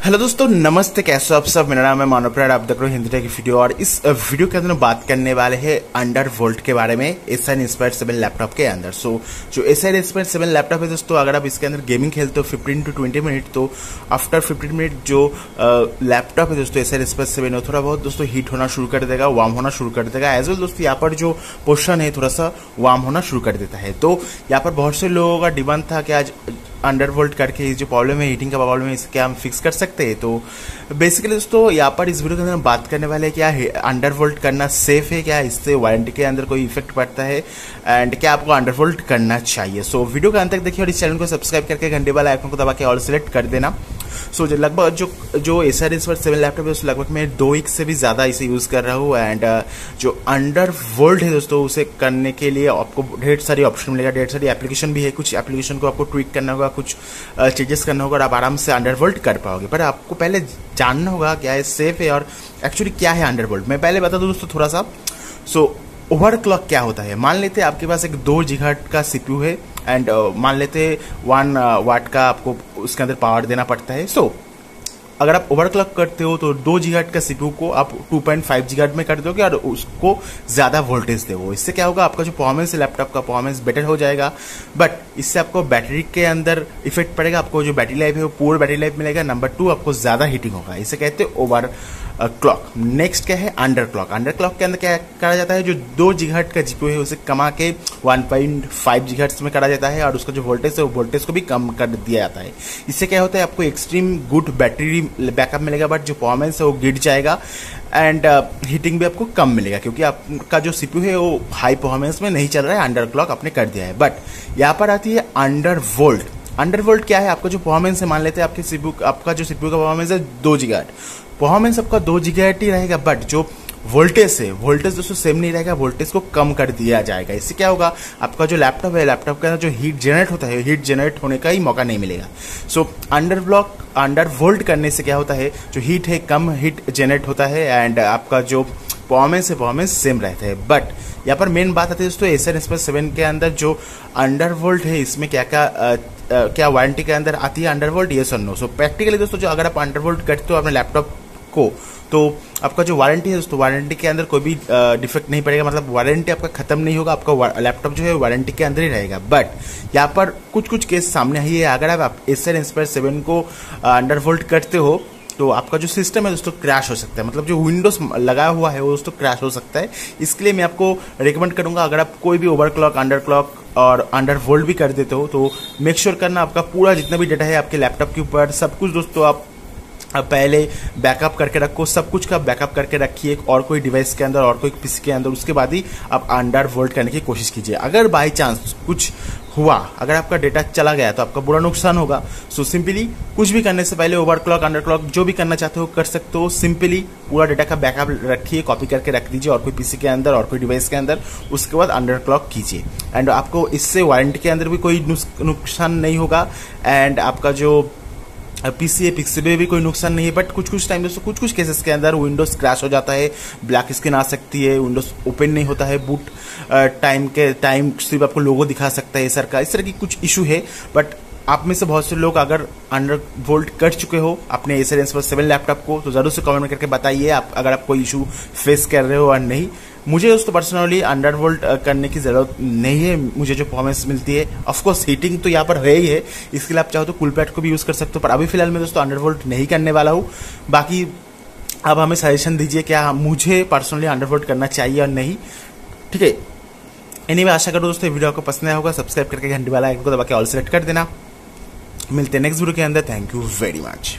Hello दोस्तों, नमस्ते। कैसे हो आप सब? मेरा नाम है मानव प्राण, आप देख रहे हो हिंदी टेक वीडियो। और इस वीडियो के अंदर बात करने वाले हैं अंडरवोल्ट के बारे में एसआर इंस्पायर 7 लैपटॉप के अंदर। जो एसआर इंस्पायर 7 लैपटॉप है दोस्तों, अगर आप इसके अंदर गेमिंग खेलते हो 15 to 20 मिनट, तो आफ्टर 15 मिनट जो लैपटॉप है दोस्तों एसआर इंस्पायर 7 है, थोड़ा बहुत दोस्तों हीट होना शुरू कर देगा, वार्म होना शुरू कर देगा। एज वेल दोस्तों यहाँ पर जो पोर्शन है थोड़ा सा वार्म होना शुरू कर देता है। तो यहाँ पर बहुत से लोगों का डिमांड था कि आज अंडरवोल्ट करके जो प्रॉब्लम है, हीटिंग का प्रॉब्लम है, इसे क्या हम फिक्स कर सकते हैं। तो बेसिकली दोस्तों यहाँ पर इस वीडियो के अंदर हम बात करने वाले हैं क्या अंडरवोल्ट करना सेफ है, क्या इससे वारंटी के अंदर कोई इफेक्ट पड़ता है, एंड क्या आपको अंडरवोल्ट करना चाहिए। सो वीडियो का अंत तक देखिए और इस चैनल को सब्सक्राइब करके घंटे वाला आइकन को दबा के ऑल सेलेक्ट कर देना। सो लगभग जो एसआर इंस्पायर 7 लैपटॉप है लगभग मैं 2 वीक से भी ज़्यादा इसे यूज़ कर रहा हूँ। एंड जो अंडरवोल्ट है दोस्तों, उसे करने के लिए आपको ढेर सारी ऑप्शन मिलेगा, ढेर सारी एप्लीकेशन भी है। कुछ एप्लीकेशन को आपको ट्विक करना होगा, कुछ चेंजेस करना होगा और आप आराम से अंडरवोल्ट कर पाओगे। पर आपको पहले जानना होगा क्या है सेफ है और एक्चुअली क्या है अंडरवोल्ट। मैं पहले बता दूँ दोस्तों थोड़ा सा। ओवरक्लॉक क्या होता है? मान लेते हैं आपके पास एक 2 GHz का सीपीयू है एंड मान लेते 1 वाट का आपको उसके अंदर पावर देना पड़ता है। अगर आप ओवरक्लॉक करते हो तो 2 GHz का सीपीयू को आप 2.5 GHz में कर दोगे और उसको ज़्यादा वोल्टेज दोगे। इससे क्या होगा, आपका जो परफॉर्मेंस है लैपटॉप का परफॉर्मेंस बेटर हो जाएगा, बट इससे आपको बैटरी के अंदर इफेक्ट पड़ेगा। आपको जो बैटरी लाइफ है वो पूरा बैटरी लाइफ मिलेगा। नंबर 2, आपको ज़्यादा हीटिंग होगा। इसे कहते हैं ओवर क्लॉक। नेक्स्ट क्या है अंडरक्लॉक। अंडरक्लॉक के अंदर क्या करा जाता है, जो 2 GHz का जीपीयू है उसे कमा के 1.5 GHz में करा जाता है और उसका जो वोल्टेज है वो वोल्टेज को भी कम कर दिया जाता है। इससे क्या होता है, आपको एक्सट्रीम गुड बैटरी बैकअप मिलेगा, बट जो परफॉर्मेंस है वो गिर जाएगा एंड हीटिंग भी आपको कम मिलेगा, क्योंकि आपका जो सीपीयू है वो हाई परफॉर्मेंस में नहीं चल रहा है, अंडरक्लॉक आपने कर दिया है। बट यहाँ पर आती है अंडरवोल्ट। अंडरवोल्ट क्या है, आपका जो परफॉर्मेंस है, मान लेते हैं आपका जो सीपीयू का परफॉर्मेंस है 2 GHz, परफॉर्मेंस आपका 2 GHz ही रहेगा, बट जो वोल्टेज है, वोल्टेज दोस्तों सेम नहीं रहेगा, वोल्टेज को कम कर दिया जाएगा। इससे क्या होगा, आपका जो लैपटॉप है, लैपटॉप के अंदर जो हीट जनरेट होता है, हीट जनरेट होने का ही मौका नहीं मिलेगा। अंडरवोल्ट करने से क्या होता है, जो हीट है कम हीट जनरेट होता है एंड आपका जो परफॉर्मेंस है परफॉर्मेंस सेम रहता है। बट यहाँ पर मेन बात आती है दोस्तों एसआर इंस्पायर 7 के अंदर जो अंडरवोल्ट है, इसमें क्या वारंटी के अंदर आती है अंडरवोल्ट, येस और नो। प्रैक्टिकली दोस्तों जो अगर आप अंडरवोल्ट करते हो अपने लैपटॉप को, तो आपका जो वारंटी है दोस्तों, वारंटी के अंदर कोई भी डिफेक्ट नहीं पड़ेगा, मतलब वारंटी आपका खत्म नहीं होगा, आपका लैपटॉप जो है वारंटी के अंदर ही रहेगा। बट यहाँ पर कुछ केस सामने आई है। अगर आप एसआर इंस्पायर 7 को अंडरवोल्ट करते हो तो आपका जो सिस्टम है दोस्तों क्रैश हो सकता है, मतलब जो विंडोज लगाया हुआ है वो दोस्तों क्रैश हो सकता है। इसके लिए मैं आपको रिकमेंड करूंगा, अगर आप कोई भी ओवरक्लॉक, अंडरक्लॉक और अंडरवोल्ट भी कर देते हो तो मेक श्योर करना आपका पूरा जितना भी डाटा है आपके लैपटॉप के ऊपर, सब कुछ दोस्तों आप पहले बैकअप करके रखो, सब कुछ का बैकअप करके रखिए और कोई डिवाइस के अंदर और कोई पीसी के अंदर, उसके बाद ही आप अंडरवोल्ट करने की कोशिश कीजिए। अगर बाई चांस कुछ हुआ, अगर आपका डेटा चला गया तो आपका बुरा नुकसान होगा। सिंपली कुछ भी करने से पहले ओवरक्लॉक, अंडरक्लॉक जो भी करना चाहते हो कर सकते हो। सिंपली पूरा डेटा का बैकअप रखिए, कॉपी करके रख दीजिए और कोई पीसी के अंदर और कोई डिवाइस के अंदर, उसके बाद अंडरक्लॉक कीजिए एंड आपको इससे वारंटी के अंदर भी कोई नुकसान नहीं होगा एंड आपका जो पीसी है पीसी में भी कोई नुकसान नहीं है। बट कुछ टाइम दोस्तों कुछ केसेस के अंदर विंडोज क्रैश हो जाता है, ब्लैक स्क्रीन आ सकती है, विंडोज ओपन नहीं होता है, बूट टाइम सिर्फ आपको लोगो दिखा सकता है सर का, इस तरह की कुछ इशू है। बट आप में से बहुत से लोग अगर अंडरवोल्ट कर चुके हो अपने एसआर इंस्पायर 7 लैपटॉप को, तो जरूर से कमेंट करके बताइए आप अगर आप कोई इशू फेस कर रहे हो और नहीं। मुझे दोस्तों पर्सनली अंडरवोल्ट करने की जरूरत नहीं है, मुझे जो परफॉर्मेंस मिलती है, ऑफकोर्स हीटिंग तो यहाँ पर है ही है, इसके लिए आप चाहो तो कूलपैड को भी यूज कर सकते हो, पर अभी फिलहाल मैं दोस्तों अंडरवोल्ट नहीं करने वाला हूँ। बाकी आप हमें सजेशन दीजिए क्या मुझे पर्सनली अंडरवोल्ट करना चाहिए और नहीं, ठीक है। एनीवे आशा करो दोस्तों वीडियो आपको पसंद आया होगा, सब्सक्राइब करके घंटी वाला आइकन को दबा के ऑल सेलेक्ट कर देना। मिलते हैं नेक्स्ट वीडियो के अंदर। Thank you very much.